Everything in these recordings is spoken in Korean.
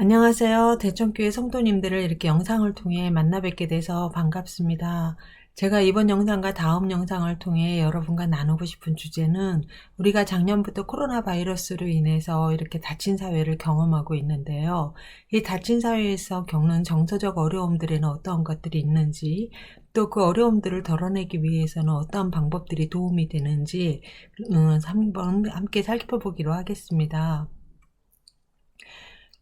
안녕하세요. 대천교회 성도님들을 이렇게 영상을 통해 만나 뵙게 돼서 반갑습니다. 제가 이번 영상과 다음 영상을 통해 여러분과 나누고 싶은 주제는 우리가 작년부터 코로나 바이러스로 인해서 이렇게 닫힌 사회를 경험하고 있는데요. 이 닫힌 사회에서 겪는 정서적 어려움들에는 어떠한 것들이 있는지, 또 그 어려움들을 덜어내기 위해서는 어떠한 방법들이 도움이 되는지 한번 함께 살펴보기로 하겠습니다.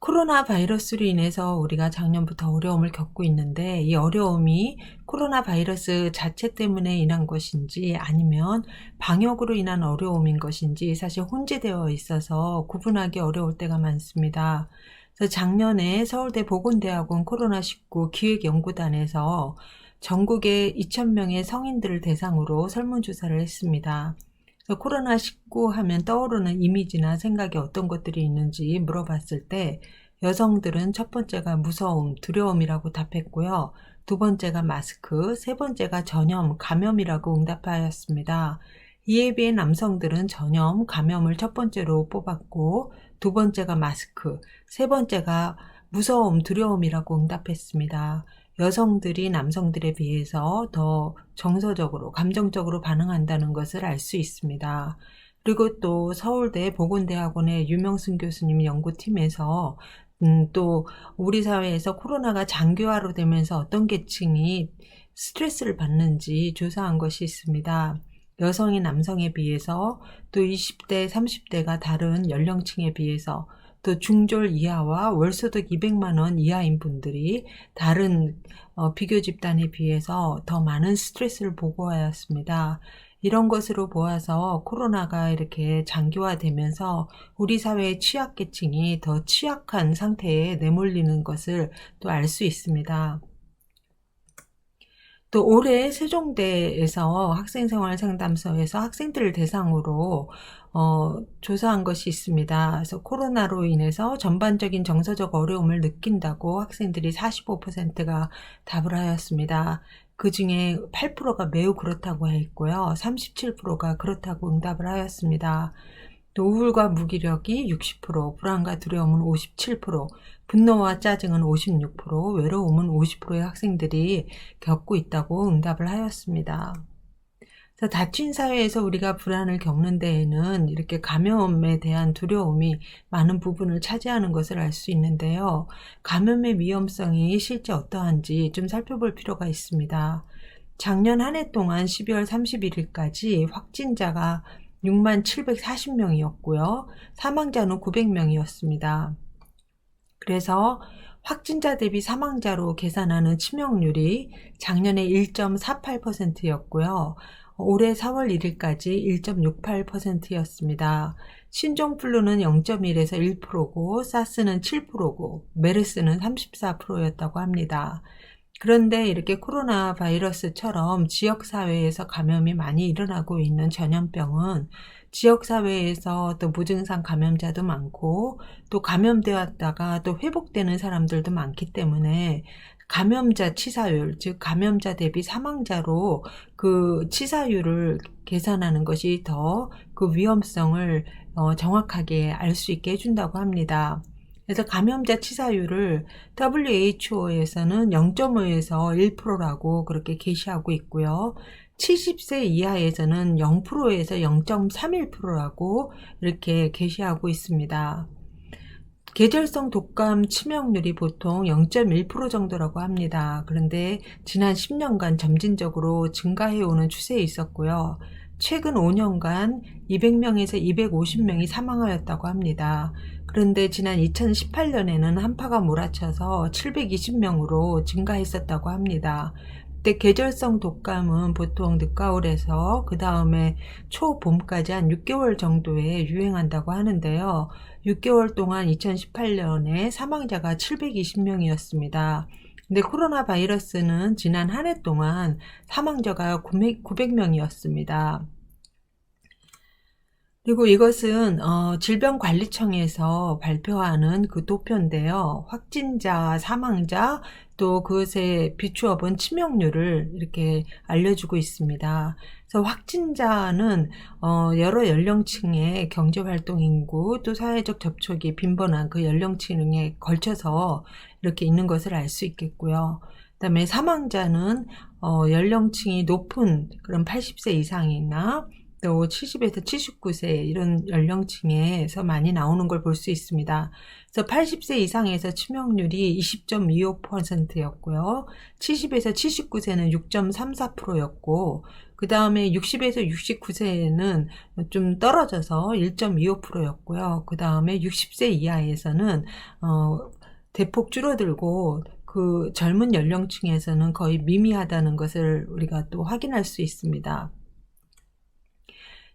코로나 바이러스로 인해서 우리가 작년부터 어려움을 겪고 있는데, 이 어려움이 코로나 바이러스 자체 때문에 인한 것인지 아니면 방역으로 인한 어려움인 것인지 사실 혼재되어 있어서 구분하기 어려울 때가 많습니다. 그래서 작년에 서울대 보건대학원 코로나19 기획연구단에서 전국의 2,000명의 성인들을 대상으로 설문조사를 했습니다. 코로나19 하면 떠오르는 이미지나 생각이 어떤 것들이 있는지 물어봤을 때 여성들은 첫 번째가 무서움, 두려움이라고 답했고요. 두 번째가 마스크, 세 번째가 전염, 감염이라고 응답하였습니다. 이에 비해 남성들은 전염, 감염을 첫 번째로 뽑았고 두 번째가 마스크, 세 번째가 무서움, 두려움이라고 응답했습니다. 여성들이 남성들에 비해서 더 정서적으로, 감정적으로 반응한다는 것을 알 수 있습니다. 그리고 또 서울대 보건대학원의 유명승 교수님 연구팀에서 또 우리 사회에서 코로나가 장기화로 되면서 어떤 계층이 스트레스를 받는지 조사한 것이 있습니다. 여성이 남성에 비해서 또 20대, 30대가 다른 연령층에 비해서 또 중졸 이하와 월소득 200만 원 이하인 분들이 다른 비교 집단에 비해서 더 많은 스트레스를 보고하였습니다. 이런 것으로 보아서 코로나가 이렇게 장기화되면서 우리 사회의 취약계층이 더 취약한 상태에 내몰리는 것을 또 알 수 있습니다. 또 올해 세종대에서 학생생활상담소에서 학생들을 대상으로 조사한 것이 있습니다. 그래서 코로나로 인해서 전반적인 정서적 어려움을 느낀다고 학생들이 45%가 답을 하였습니다. 그 중에 8%가 매우 그렇다고 했고요. 37%가 그렇다고 응답을 하였습니다. 또 우울과 무기력이 60%, 불안과 두려움은 57%, 분노와 짜증은 56%, 외로움은 50%의 학생들이 겪고 있다고 응답을 하였습니다. 그래서 닫힌 사회에서 우리가 불안을 겪는 데에는 이렇게 감염에 대한 두려움이 많은 부분을 차지하는 것을 알 수 있는데요. 감염의 위험성이 실제 어떠한지 좀 살펴볼 필요가 있습니다. 작년 한 해 동안 12월 31일까지 확진자가 67,40명이었고요. 사망자는 900명이었습니다. 그래서 확진자 대비 사망자로 계산하는 치명률이 작년에 1.48%였고요. 올해 4월 1일까지 1.68%였습니다. 신종플루는 0.1에서 1%고 사스는 7%고 메르스는 34%였다고 합니다. 그런데 이렇게 코로나 바이러스처럼 지역사회에서 감염이 많이 일어나고 있는 전염병은 지역사회에서 또 무증상 감염자도 많고 또 감염되었다가 또 회복되는 사람들도 많기 때문에 감염자 치사율, 즉 감염자 대비 사망자로 그 치사율을 계산하는 것이 더 그 위험성을 정확하게 알 수 있게 해준다고 합니다. 그래서 감염자 치사율을 WHO에서는 0.5에서 1%라고 그렇게 게시하고 있고요. 70세 이하에서는 0%에서 0.31%라고 이렇게 게시하고 있습니다. 계절성 독감 치명률이 보통 0.1% 정도라고 합니다. 그런데 지난 10년간 점진적으로 증가해오는 추세에 있었고요. 최근 5년간 200명에서 250명이 사망하였다고 합니다. 그런데 지난 2018년에는 한파가 몰아쳐서 720명으로 증가했었다고 합니다. 그때 계절성 독감은 보통 늦가을에서 그 다음에 초봄까지 한 6개월 정도에 유행한다고 하는데요. 6개월 동안 2018년에 사망자가 720명이었습니다. 근데 코로나 바이러스는 지난 한 해 동안 사망자가 900명이었습니다. 그리고 이것은 질병관리청에서 발표하는 그 도표인데요. 확진자, 사망자, 또 그것에 비추어 본 치명률을 이렇게 알려주고 있습니다. 그래서 확진자는 여러 연령층의 경제활동 인구, 또 사회적 접촉이 빈번한 그 연령층에 걸쳐서 이렇게 있는 것을 알 수 있겠고요. 그다음에 사망자는 연령층이 높은 그런 80세 이상이나 또 70에서 79세 이런 연령층에서 많이 나오는 걸 볼 수 있습니다. 그래서 80세 이상에서 치명률이 20.25%였고요. 70에서 79세는 6.34%였고, 그 다음에 60에서 69세는 좀 떨어져서 1.25%였고요. 그 다음에 60세 이하에서는 대폭 줄어들고, 그 젊은 연령층에서는 거의 미미하다는 것을 우리가 또 확인할 수 있습니다.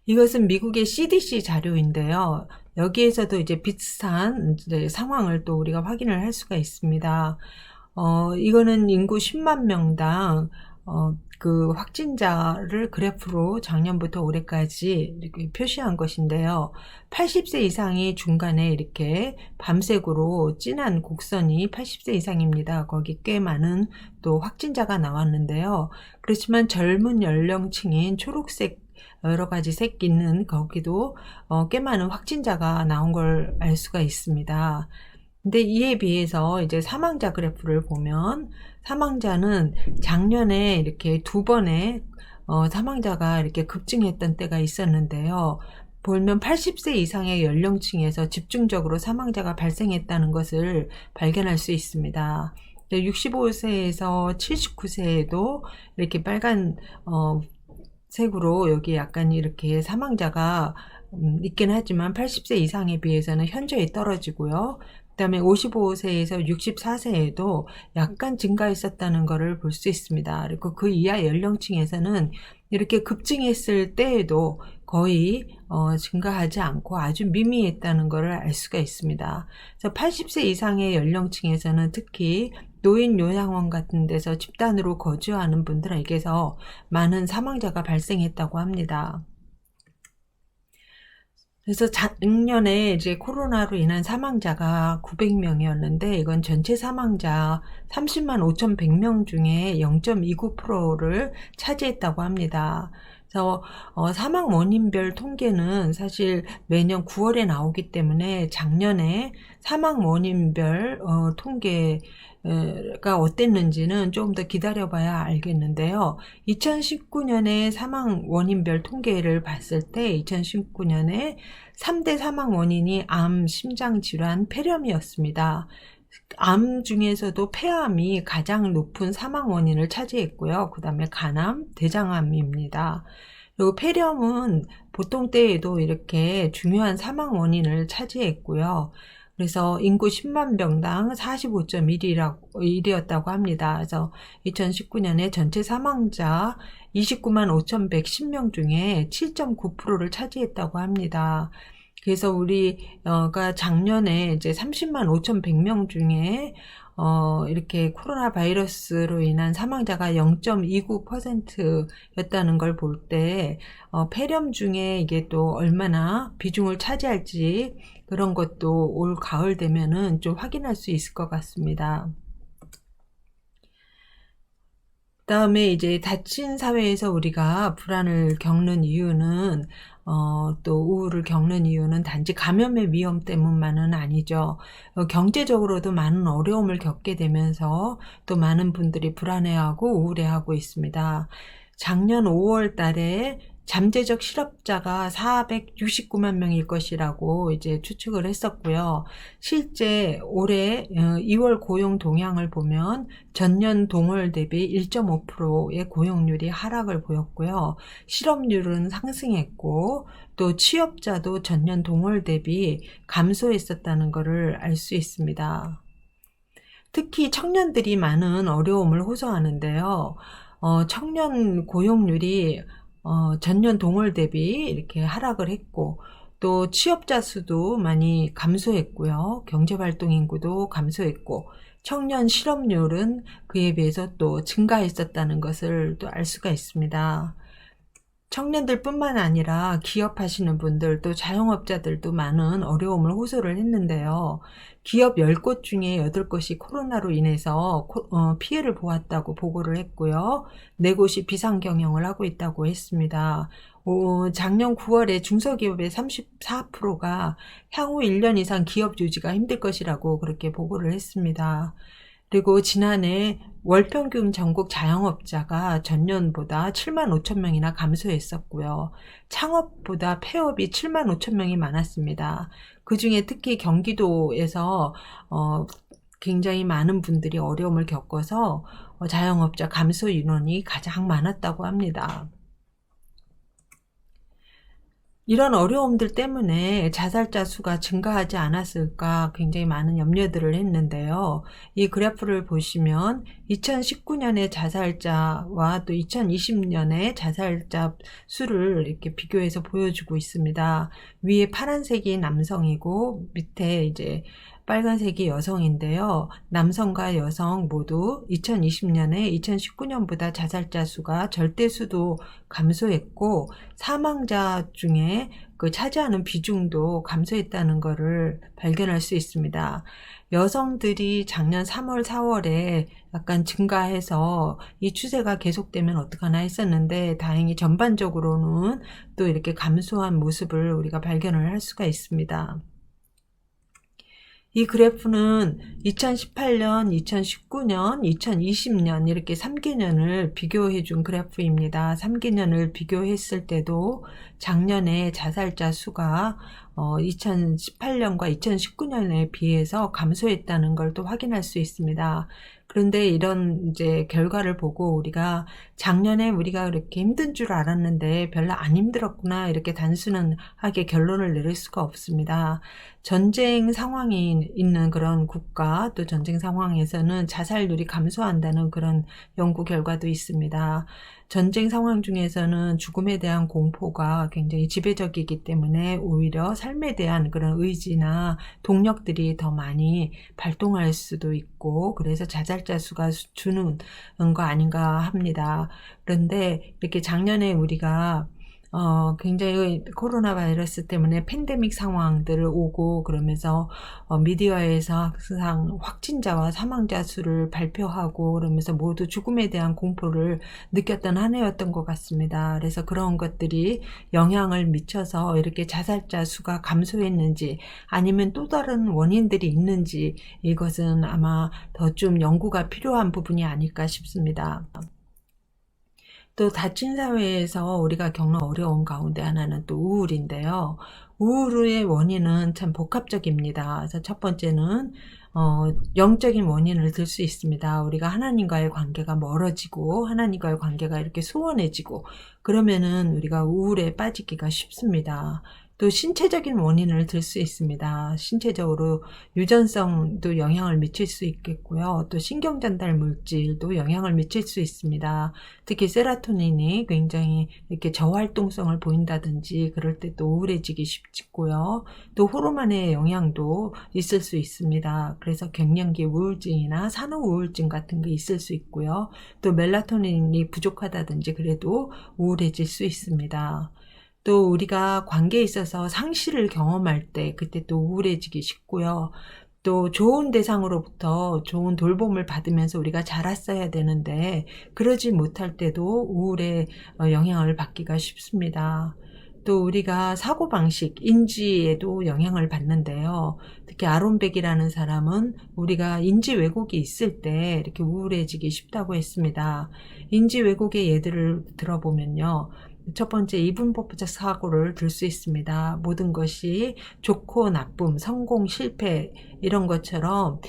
이것은 미국의 CDC 자료인데요. 여기에서도 이제 비슷한 이제 상황을 또 우리가 확인을 할 수가 있습니다. 이거는 인구 10만 명당 그 확진자를 그래프로 작년부터 올해까지 이렇게 표시한 것인데요. 80세 이상이 중간에 이렇게 밤색으로 진한 곡선이 80세 이상입니다. 거기 꽤 많은 또 확진자가 나왔는데요. 그렇지만 젊은 연령층인 초록색 여러 가지 색 있는 거기도 꽤 많은 확진자가 나온 걸 알 수가 있습니다. 근데 이에 비해서 이제 사망자 그래프를 보면 사망자는 작년에 이렇게 두 번의 사망자가 이렇게 급증했던 때가 있었는데요. 보면 80세 이상의 연령층에서 집중적으로 사망자가 발생했다는 것을 발견할 수 있습니다. 65세에서 79세에도 이렇게 빨간 색으로 여기 약간 이렇게 사망자가 있긴 하지만 80세 이상에 비해서는 현저히 떨어지고요. 그 다음에 55세에서 64세에도 약간 증가했었다는 것을 볼 수 있습니다. 그리고 그 이하 연령층에서는 이렇게 급증했을 때에도 거의 증가하지 않고 아주 미미했다는 것을 알 수가 있습니다. 그래서 80세 이상의 연령층에서는 특히 노인 요양원 같은 데서 집단으로 거주하는 분들에게서 많은 사망자가 발생했다고 합니다. 그래서 작년에 이제 코로나로 인한 사망자가 900명이었는데 이건 전체 사망자 30만 5,100명 중에 0.29%를 차지했다고 합니다. 그래서 사망 원인별 통계는 사실 매년 9월에 나오기 때문에 작년에 사망 원인별 통계가 어땠는지는 조금 더 기다려봐야 알겠는데요. 2019년에 사망 원인별 통계를 봤을 때 2019년에 3대 사망 원인이 암, 심장질환, 폐렴이었습니다. 암 중에서도 폐암이 가장 높은 사망 원인을 차지했고요. 그 다음에 간암, 대장암입니다. 그리고 폐렴은 보통 때에도 이렇게 중요한 사망 원인을 차지했고요. 그래서 인구 10만 명당 45.1이었다고 합니다. 그래서 2019년에 전체 사망자 29만 5,110명 중에 7.9%를 차지했다고 합니다. 그래서 우리가 작년에 이제 30만 5,100명 중에 이렇게 코로나 바이러스로 인한 사망자가 0.29%였다는 걸 볼 때 폐렴 중에 이게 또 얼마나 비중을 차지할지 그런 것도 올 가을 되면은 좀 확인할 수 있을 것 같습니다. 그다음에 이제 닫힌 사회에서 우리가 불안을 겪는 이유는 또 우울을 겪는 이유는 단지 감염의 위험 때문만은 아니죠. 경제적으로도 많은 어려움을 겪게 되면서 또 많은 분들이 불안해하고 우울해하고 있습니다. 작년 5월 달에 잠재적 실업자가 469만 명일 것이라고 이제 추측을 했었고요. 실제 올해 2월 고용 동향을 보면 전년 동월 대비 1.5%의 고용률이 하락을 보였고요. 실업률은 상승했고 또 취업자도 전년 동월 대비 감소했었다는 것을 알 수 있습니다. 특히 청년들이 많은 어려움을 호소하는데요. 청년 고용률이 전년 동월 대비 이렇게 하락을 했고 또 취업자 수도 많이 감소했고요. 경제활동 인구도 감소했고 청년 실업률은 그에 비해서 또 증가했었다는 것을 또 알 수가 있습니다. 청년들뿐만 아니라 기업하시는 분들 또 자영업자들도 많은 어려움을 호소를 했는데요. 기업 10곳 중에 8곳이 코로나로 인해서 피해를 보았다고 보고를 했고요. 4곳이 비상경영을 하고 있다고 했습니다. 작년 9월에 중소기업의 34%가 향후 1년 이상 기업 유지가 힘들 것이라고 그렇게 보고를 했습니다. 그리고 지난해 월평균 전국 자영업자가 전년보다 7만 5천 명이나 감소했었고요. 창업보다 폐업이 7만 5천 명이 많았습니다. 그중에 특히 경기도에서 굉장히 많은 분들이 어려움을 겪어서 자영업자 감소 인원이 가장 많았다고 합니다. 이런 어려움들 때문에 자살자 수가 증가하지 않았을까 굉장히 많은 염려들을 했는데요. 이 그래프를 보시면 2019년의 자살자와 또 2020년의 자살자 수를 이렇게 비교해서 보여주고 있습니다. 위에 파란색이 남성이고 밑에 이제 빨간색이 여성인데요. 남성과 여성 모두 2020년에 2019년보다 자살자 수가 절대수도 감소했고 사망자 중에 그 차지하는 비중도 감소했다는 것을 발견할 수 있습니다. 여성들이 작년 3월, 4월에 약간 증가해서 이 추세가 계속되면 어떡하나 했었는데 다행히 전반적으로는 또 이렇게 감소한 모습을 우리가 발견을 할 수가 있습니다. 이 그래프는 2018년, 2019년, 2020년 이렇게 3개년을 비교해 준 그래프입니다. 3개년을 비교했을 때도 작년에 자살자 수가 2018년과 2019년에 비해서 감소했다는 걸 또 확인할 수 있습니다. 그런데 이런 이제 결과를 보고 우리가 작년에 우리가 그렇게 힘든 줄 알았는데 별로 안 힘들었구나 이렇게 단순하게 결론을 내릴 수가 없습니다. 전쟁 상황이 있는 그런 국가 또 전쟁 상황에서는 자살률이 감소한다는 그런 연구 결과도 있습니다. 전쟁 상황 중에서는 죽음에 대한 공포가 굉장히 지배적이기 때문에 오히려 삶에 대한 그런 의지나 동력들이 더 많이 발동할 수도 있고 그래서 자살자 수가 주는 거 아닌가 합니다. 그런데 이렇게 작년에 우리가 굉장히 코로나 바이러스 때문에 팬데믹 상황들을 오고 그러면서 미디어에서 항상 확진자와 사망자 수를 발표하고 그러면서 모두 죽음에 대한 공포를 느꼈던 한 해였던 것 같습니다. 그래서 그런 것들이 영향을 미쳐서 이렇게 자살자 수가 감소했는지 아니면 또 다른 원인들이 있는지 이것은 아마 더 좀 연구가 필요한 부분이 아닐까 싶습니다. 또 닫힌 사회에서 우리가 겪는 어려움 가운데 하나는 또 우울인데요. 우울의 원인은 참 복합적입니다. 그래서 첫 번째는 영적인 원인을 들 수 있습니다. 우리가 하나님과의 관계가 멀어지고 하나님과의 관계가 이렇게 소원해지고 그러면은 우리가 우울에 빠지기가 쉽습니다. 또 신체적인 원인을 들 수 있습니다. 신체적으로 유전성도 영향을 미칠 수 있겠고요. 또 신경전달 물질도 영향을 미칠 수 있습니다. 특히 세로토닌이 굉장히 이렇게 저활동성을 보인다든지 그럴 때 또 우울해지기 쉽고요. 또 호르몬의 영향도 있을 수 있습니다. 그래서 갱년기 우울증이나 산후 우울증 같은 게 있을 수 있고요. 또 멜라토닌이 부족하다든지 그래도 우울해질 수 있습니다. 또 우리가 관계에 있어서 상실을 경험할 때 그때 또 우울해지기 쉽고요. 또 좋은 대상으로부터 좋은 돌봄을 받으면서 우리가 자랐어야 되는데 그러지 못할 때도 우울의 영향을 받기가 쉽습니다. 또 우리가 사고방식, 인지에도 영향을 받는데요. 특히 아론백이라는 사람은 우리가 인지 왜곡이 있을 때 이렇게 우울해지기 쉽다고 했습니다. 인지 왜곡의 예들을 들어보면요. 첫 번째 이분법적 사고를 들 수 있습니다. 모든 것이 좋고 나쁨, 성공, 실패 이런 것처럼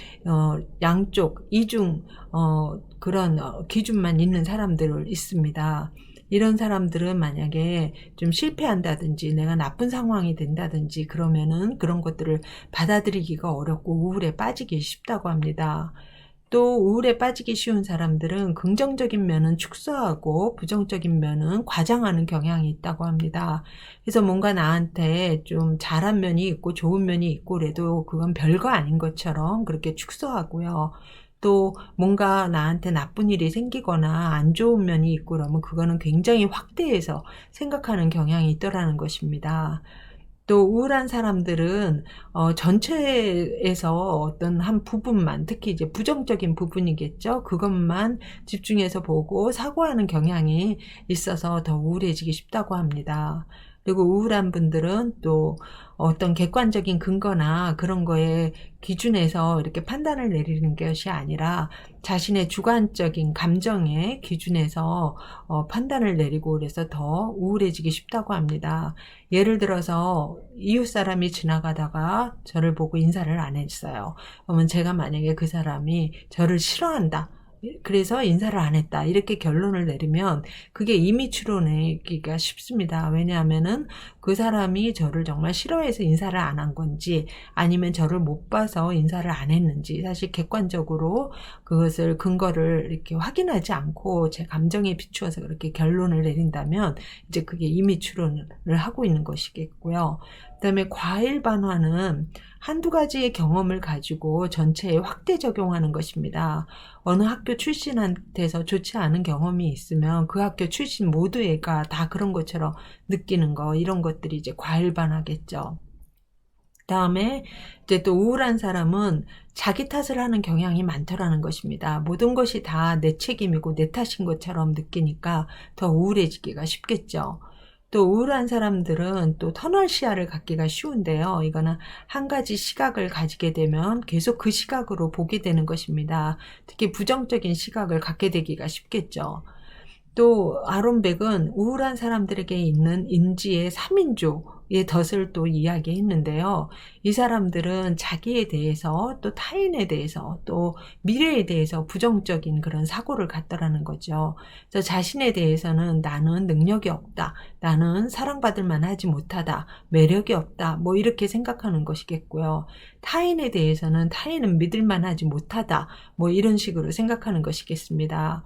양쪽, 이중 그런 기준만 있는 사람들 있습니다. 이런 사람들은 만약에 좀 실패한다든지 내가 나쁜 상황이 된다든지 그러면은 그런 것들을 받아들이기가 어렵고 우울에 빠지기 쉽다고 합니다. 또 우울에 빠지기 쉬운 사람들은 긍정적인 면은 축소하고 부정적인 면은 과장하는 경향이 있다고 합니다. 그래서 뭔가 나한테 좀 잘한 면이 있고 좋은 면이 있고 그래도 그건 별거 아닌 것처럼 그렇게 축소하고요. 또 뭔가 나한테 나쁜 일이 생기거나 안 좋은 면이 있고 그러면 그거는 굉장히 확대해서 생각하는 경향이 있더라는 것입니다. 또 우울한 사람들은 전체에서 어떤 한 부분만, 특히 이제 부정적인 부분이겠죠. 그것만 집중해서 보고 사고하는 경향이 있어서 더 우울해지기 쉽다고 합니다. 그리고 우울한 분들은 또 어떤 객관적인 근거나 그런 거에 기준에서 이렇게 판단을 내리는 것이 아니라 자신의 주관적인 감정의 기준에서 판단을 내리고 그래서 더 우울해지기 쉽다고 합니다. 예를 들어서 이웃 사람이 지나가다가 저를 보고 인사를 안 했어요. 그러면 제가 만약에 그 사람이 저를 싫어한다, 그래서 인사를 안 했다, 이렇게 결론을 내리면 그게 임의 추론하기가 쉽습니다. 왜냐하면은 그 사람이 저를 정말 싫어해서 인사를 안 한 건지 아니면 저를 못 봐서 인사를 안 했는지 사실 객관적으로 그것을 근거를 이렇게 확인하지 않고 제 감정에 비추어서 그렇게 결론을 내린다면 이제 그게 임의 추론을 하고 있는 것이겠고요. 그다음에 과일 반환은 한두 가지의 경험을 가지고 전체에 확대 적용하는 것입니다. 어느 학교 출신한테서 좋지 않은 경험이 있으면 그 학교 출신 모두가 다 그런 것처럼 느끼는 거, 이런 것들이 이제 과일반하겠죠. 다음에 이제 또 우울한 사람은 자기 탓을 하는 경향이 많더라는 것입니다. 모든 것이 다 내 책임이고 내 탓인 것처럼 느끼니까 더 우울해지기가 쉽겠죠. 또 우울한 사람들은 또 터널 시야를 갖기가 쉬운데요. 이거는 한 가지 시각을 가지게 되면 계속 그 시각으로 보게 되는 것입니다. 특히 부정적인 시각을 갖게 되기가 쉽겠죠. 또 아론백은 우울한 사람들에게 있는 인지의 3인조의 덫을 또 이야기했는데요. 이 사람들은 자기에 대해서 또 타인에 대해서 또 미래에 대해서 부정적인 그런 사고를 갖더라는 거죠. 그래서 자신에 대해서는 나는 능력이 없다, 나는 사랑받을 만하지 못하다, 매력이 없다, 뭐 이렇게 생각하는 것이겠고요. 타인에 대해서는 타인은 믿을 만하지 못하다, 뭐 이런 식으로 생각하는 것이겠습니다.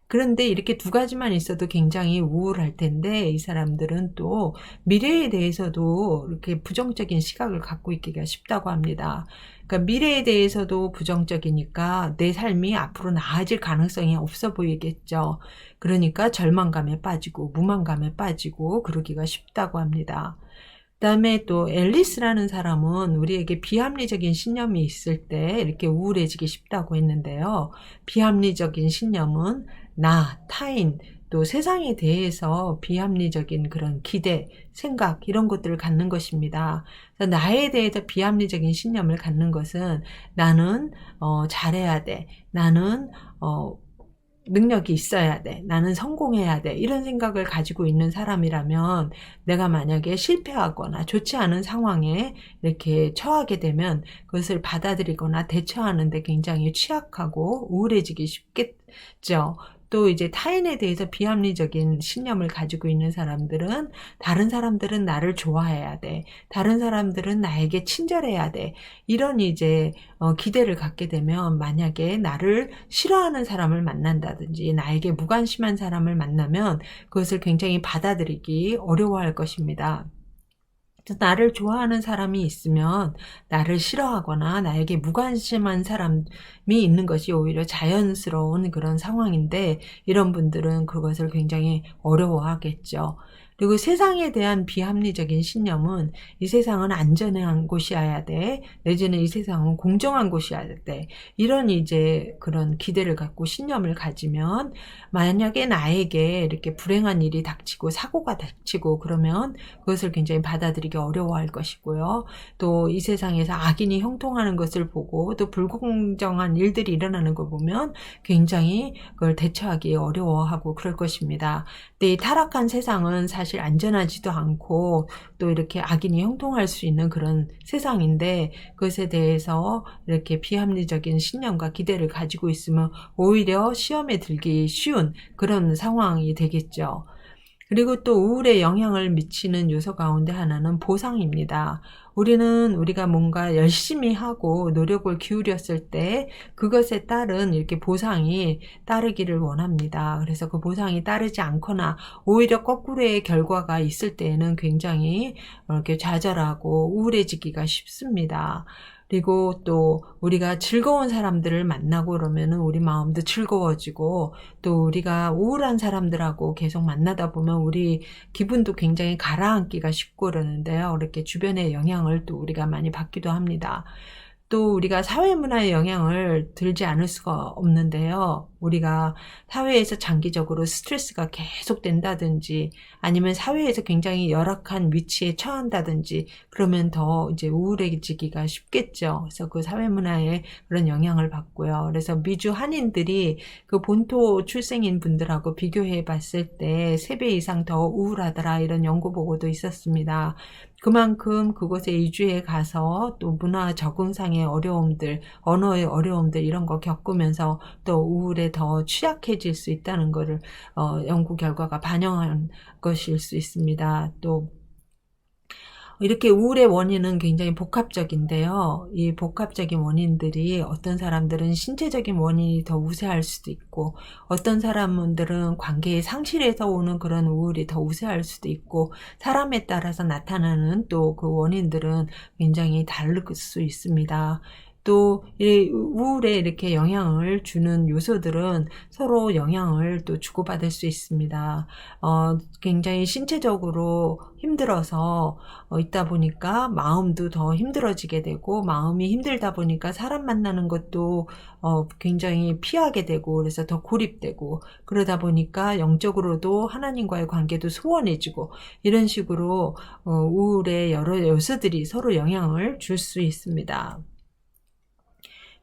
그런데 이렇게 두 가지만 있어도 굉장히 우울할 텐데 이 사람들은 또 미래에 대해서도 이렇게 부정적인 시각을 갖고 있기가 쉽다고 합니다. 그러니까 미래에 대해서도 부정적이니까 내 삶이 앞으로 나아질 가능성이 없어 보이겠죠. 그러니까 절망감에 빠지고 무망감에 빠지고 그러기가 쉽다고 합니다. 그다음에 또 앨리스라는 사람은 우리에게 비합리적인 신념이 있을 때 이렇게 우울해지기 쉽다고 했는데요. 비합리적인 신념은 나, 타인, 또 세상에 대해서 비합리적인 그런 기대, 생각, 이런 것들을 갖는 것입니다. 그래서 나에 대해서 비합리적인 신념을 갖는 것은 나는 잘해야 돼, 나는 능력이 있어야 돼, 나는 성공해야 돼, 이런 생각을 가지고 있는 사람이라면 내가 만약에 실패하거나 좋지 않은 상황에 이렇게 처하게 되면 그것을 받아들이거나 대처하는 데 굉장히 취약하고 우울해지기 쉽겠죠. 또 이제 타인에 대해서 비합리적인 신념을 가지고 있는 사람들은 다른 사람들은 나를 좋아해야 돼, 다른 사람들은 나에게 친절해야 돼, 이런 이제 기대를 갖게 되면 만약에 나를 싫어하는 사람을 만난다든지 나에게 무관심한 사람을 만나면 그것을 굉장히 받아들이기 어려워할 것입니다. 나를 좋아하는 사람이 있으면 나를 싫어하거나 나에게 무관심한 사람이 있는 것이 오히려 자연스러운 그런 상황인데 이런 분들은 그것을 굉장히 어려워하겠죠. 그리고 세상에 대한 비합리적인 신념은 이 세상은 안전한 곳이어야 돼, 내지는 이 세상은 공정한 곳이어야 돼, 이런 이제 그런 기대를 갖고 신념을 가지면 만약에 나에게 이렇게 불행한 일이 닥치고 사고가 닥치고 그러면 그것을 굉장히 받아들이기 어려워할 것이고요. 또 이 세상에서 악인이 형통하는 것을 보고 또 불공정한 일들이 일어나는 걸 보면 굉장히 그걸 대처하기 어려워하고 그럴 것입니다. 근데 이 타락한 세상은 사실 안전하지도 않고 또 이렇게 악인이 형통할 수 있는 그런 세상인데 그것에 대해서 이렇게 비합리적인 신념과 기대를 가지고 있으면 오히려 시험에 들기 쉬운 그런 상황이 되겠죠. 그리고 또 우울에 영향을 미치는 요소 가운데 하나는 보상입니다. 우리가 뭔가 열심히 하고 노력을 기울였을 때 그것에 따른 이렇게 보상이 따르기를 원합니다. 그래서 그 보상이 따르지 않거나 오히려 거꾸로의 결과가 있을 때에는 굉장히 이렇게 좌절하고 우울해지기가 쉽습니다. 그리고 또 우리가 즐거운 사람들을 만나고 그러면은 우리 마음도 즐거워지고, 또 우리가 우울한 사람들하고 계속 만나다 보면 우리 기분도 굉장히 가라앉기가 쉽고 그러는데요. 이렇게 주변의 영향을 또 우리가 많이 받기도 합니다. 또 우리가 사회문화의 영향을 들지 않을 수가 없는데요. 우리가 사회에서 장기적으로 스트레스가 계속된다든지, 아니면 사회에서 굉장히 열악한 위치에 처한다든지, 그러면 더 이제 우울해지기가 쉽겠죠. 그래서 그 사회문화의 그런 영향을 받고요. 그래서 미주 한인들이 그 본토 출생인 분들하고 비교해 봤을 때 3배 이상 더 우울하더라, 이런 연구 보고도 있었습니다. 그만큼 그곳에 이주해 가서 또 문화 적응상의 어려움들, 언어의 어려움들, 이런 거 겪으면서 또 우울에 더 취약해질 수 있다는 것을 연구 결과가 반영한 것일 수 있습니다. 또 이렇게 우울의 원인은 굉장히 복합적인데요. 이 복합적인 원인들이, 어떤 사람들은 신체적인 원인이 더 우세할 수도 있고, 어떤 사람들은 관계의 상실에서 오는 그런 우울이 더 우세할 수도 있고, 사람에 따라서 나타나는 또 그 원인들은 굉장히 다를 수 있습니다. 또 이 우울에 이렇게 영향을 주는 요소들은 서로 영향을 또 주고받을 수 있습니다. 굉장히 신체적으로 힘들어서 있다 보니까 마음도 더 힘들어지게 되고, 마음이 힘들다 보니까 사람 만나는 것도 굉장히 피하게 되고, 그래서 더 고립되고, 그러다 보니까 영적으로도 하나님과의 관계도 소원해지고, 이런 식으로 우울의 여러 요소들이 서로 영향을 줄 수 있습니다.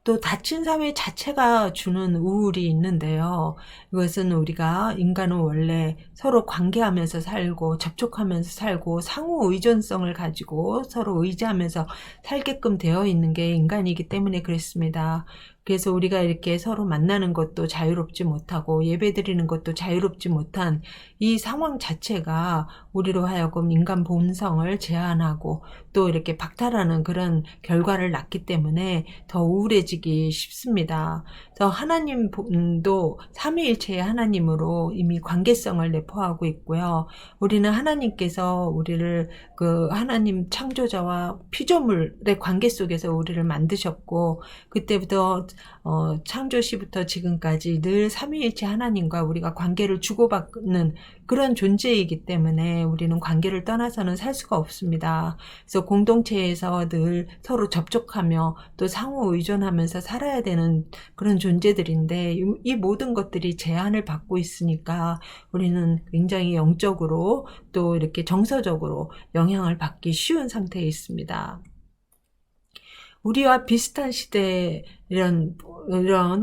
또 닫힌 사회 자체가 주는 우울이 있는데요. 이것은 우리가, 인간은 원래 서로 관계하면서 살고 접촉하면서 살고 상호 의존성을 가지고 서로 의지하면서 살게끔 되어 있는 게 인간이기 때문에 그렇습니다. 그래서 우리가 이렇게 서로 만나는 것도 자유롭지 못하고 예배드리는 것도 자유롭지 못한 이 상황 자체가 우리로 하여금 인간 본성을 제한하고 또 이렇게 박탈하는 그런 결과를 낳기 때문에 더 우울해지기 쉽습니다. 그래서 하나님도 삼위일체의 하나님으로 이미 관계성을 내포하고 있고요. 우리는 하나님께서 우리를 그 하나님 창조자와 피조물의 관계 속에서 우리를 만드셨고, 그때부터 창조 시부터 지금까지 늘 삼위일체 하나님과 우리가 관계를 주고받는 그런 존재이기 때문에 우리는 관계를 떠나서는 살 수가 없습니다. 그래서 공동체에서 늘 서로 접촉하며 또 상호 의존하면서 살아야 되는 그런 존재들인데, 이 모든 것들이 제한을 받고 있으니까 우리는 굉장히 영적으로 또 이렇게 정서적으로 영향을 받기 쉬운 상태에 있습니다. 우리와 비슷한 시대에 이런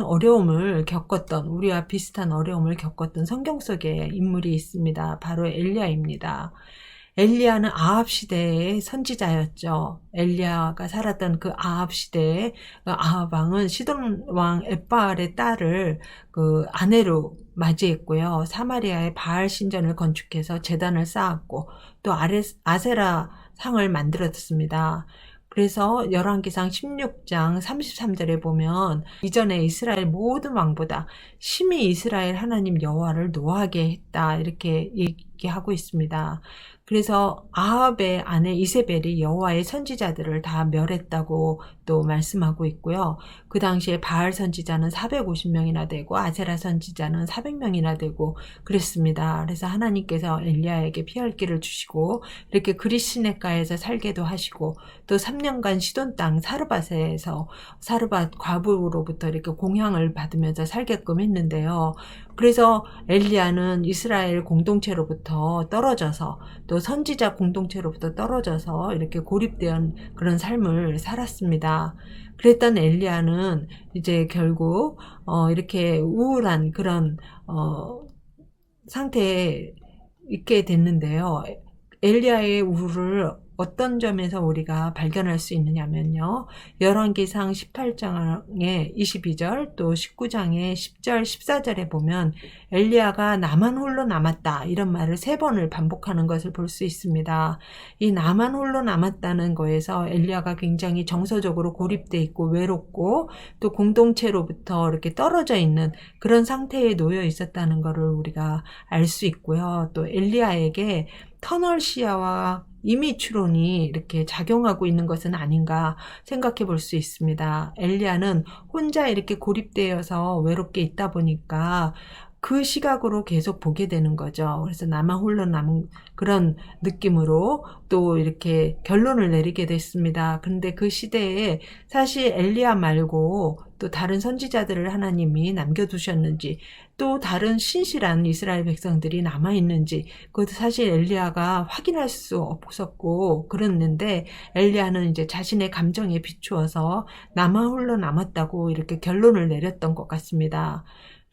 어려움을 겪었던, 우리와 비슷한 어려움을 겪었던 성경 속에 인물이 있습니다. 바로 엘리야입니다. 엘리야는 아합 시대의 선지자였죠. 엘리야가 살았던 그 아합 시대에 아합 왕은 시돈 왕 엣바알의 딸을 그 아내로 맞이했고요. 사마리아에 바알 신전을 건축해서 제단을 쌓았고, 또 아세라 상을 만들었습니다. 그래서 열왕기상 16장 33절에 보면, 이전에 이스라엘 모든 왕보다 심히 이스라엘 하나님 여호와를 노하게 했다, 이렇게 얘기하고 있습니다. 그래서 아합의 아내 이세벨이 여호와의 선지자들을 다 멸했다고 또 말씀하고 있고요. 그 당시에 바알 선지자는 450명이나 되고 아세라 선지자는 400명이나 되고 그랬습니다. 그래서 하나님께서 엘리야에게 피할 길을 주시고 이렇게 그릿시네가에서 살게도 하시고, 또 3년간 시돈 땅 사르밧에서 사르밧 과부로부터 이렇게 공향을 받으면서 살게끔 했는데요. 그래서 엘리야는 이스라엘 공동체로부터 떨어져서, 또 선지자 공동체로부터 떨어져서 이렇게 고립된 그런 삶을 살았습니다. 그랬던 엘리야는 이제 결국 이렇게 우울한 그런 상태에 있게 됐는데요. 엘리야의 우울을 어떤 점에서 우리가 발견할 수 있느냐면요. 열왕기상 18장의 22절, 또 19장의 10절, 14절에 보면 엘리야가 나만 홀로 남았다, 이런 말을 3번을 반복하는 것을 볼 수 있습니다. 이 나만 홀로 남았다는 거에서 엘리야가 굉장히 정서적으로 고립돼 있고 외롭고 또 공동체로부터 이렇게 떨어져 있는 그런 상태에 놓여 있었다는 것을 우리가 알 수 있고요. 또 엘리야에게 터널 시야와 임의 추론이 이렇게 작용하고 있는 것은 아닌가 생각해 볼 수 있습니다. 엘리야는 혼자 이렇게 고립되어서 외롭게 있다 보니까 그 시각으로 계속 보게 되는 거죠. 그래서 나만 홀로 남은 그런 느낌으로 또 이렇게 결론을 내리게 됐습니다. 그런데 그 시대에 사실 엘리야 말고 또 다른 선지자들을 하나님이 남겨두셨는지, 또 다른 신실한 이스라엘 백성들이 남아있는지, 그것도 사실 엘리야가 확인할 수 없었고 그랬는데, 엘리야는 이제 자신의 감정에 비추어서 나만 홀로 남았다고 이렇게 결론을 내렸던 것 같습니다.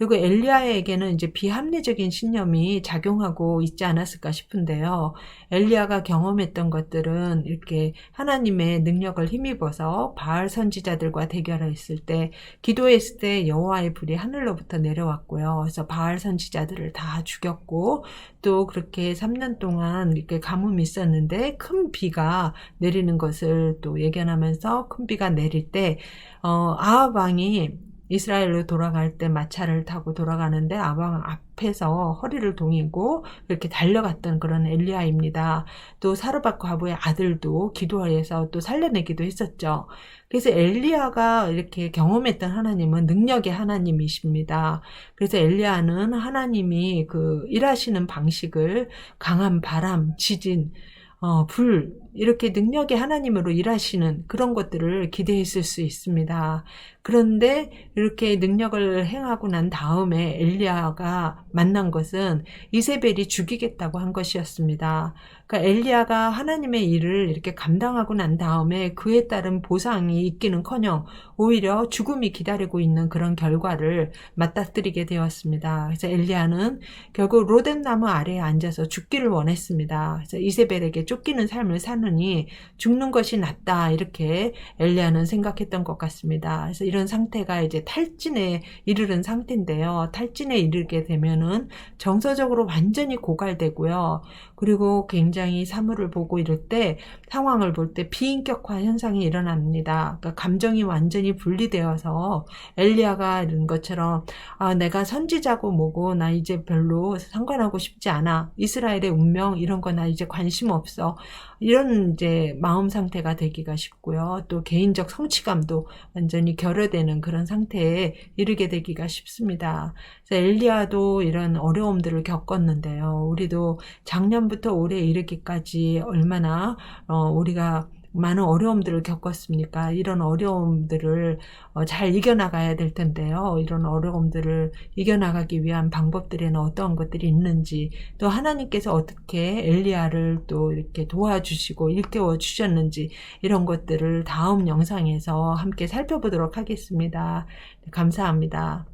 그리고 엘리야에게는 이제 비합리적인 신념이 작용하고 있지 않았을까 싶은데요. 엘리야가 경험했던 것들은 이렇게 하나님의 능력을 힘입어서 바알 선지자들과 대결했을 때, 기도했을 때 여호와의 불이 하늘로부터 내려왔고요. 그래서 바알 선지자들을 다 죽였고, 또 그렇게 3년 동안 이렇게 가뭄이 있었는데 큰 비가 내리는 것을 또 예견하면서 큰 비가 내릴 때 아합 왕이 이스라엘로 돌아갈 때 마차를 타고 돌아가는데 아방 앞에서 허리를 동이고 이렇게 달려갔던 그런 엘리야입니다. 또 사르밧 과부의 아들도 기도해서 또 살려내기도 했었죠. 그래서 엘리야가 이렇게 경험했던 하나님은 능력의 하나님이십니다. 그래서 엘리야는 하나님이 그 일하시는 방식을 강한 바람, 지진, 불, 이렇게 능력의 하나님으로 일하시는 그런 것들을 기대했을 수 있습니다. 그런데 이렇게 능력을 행하고 난 다음에 엘리야가 만난 것은 이세벨이 죽이겠다고 한 것이었습니다. 그러니까 엘리야가 하나님의 일을 이렇게 감당하고 난 다음에 그에 따른 보상이 있기는커녕 오히려 죽음이 기다리고 있는 그런 결과를 맞닥뜨리게 되었습니다. 그래서 엘리야는 결국 로뎀나무 아래에 앉아서 죽기를 원했습니다. 그래서 이세벨에게 쫓기는 삶을 사느니 죽는 것이 낫다, 이렇게 엘리야는 생각했던 것 같습니다. 그래서 이런 상태가 이제 탈진에 이르는 상태인데요. 탈진에 이르게 되면은 정서적으로 완전히 고갈되고요. 그리고 굉장히 사물을 보고 이럴 때, 상황을 볼 때 비인격화 현상이 일어납니다. 그러니까 감정이 완전히 분리되어서 엘리야가 이런 것처럼 내가 선지자고 뭐고 나 이제 별로 상관하고 싶지 않아, 이스라엘의 운명 이런 거 나 이제 관심 없어, 이런 이제 마음 상태가 되기가 쉽고요. 또 개인적 성취감도 완전히 결여되는 그런 상태에 이르게 되기가 쉽습니다. 그래서 엘리야도 이런 어려움들을 겪었는데요. 우리도 작년부터 올해 이르기까지 얼마나 우리가 많은 어려움들을 겪었습니까? 이런 어려움들을 잘 이겨나가야 될 텐데요. 이런 어려움들을 이겨나가기 위한 방법들에는 어떤 것들이 있는지, 또 하나님께서 어떻게 엘리야를 또 이렇게 도와주시고 일깨워 주셨는지, 이런 것들을 다음 영상에서 함께 살펴보도록 하겠습니다. 감사합니다.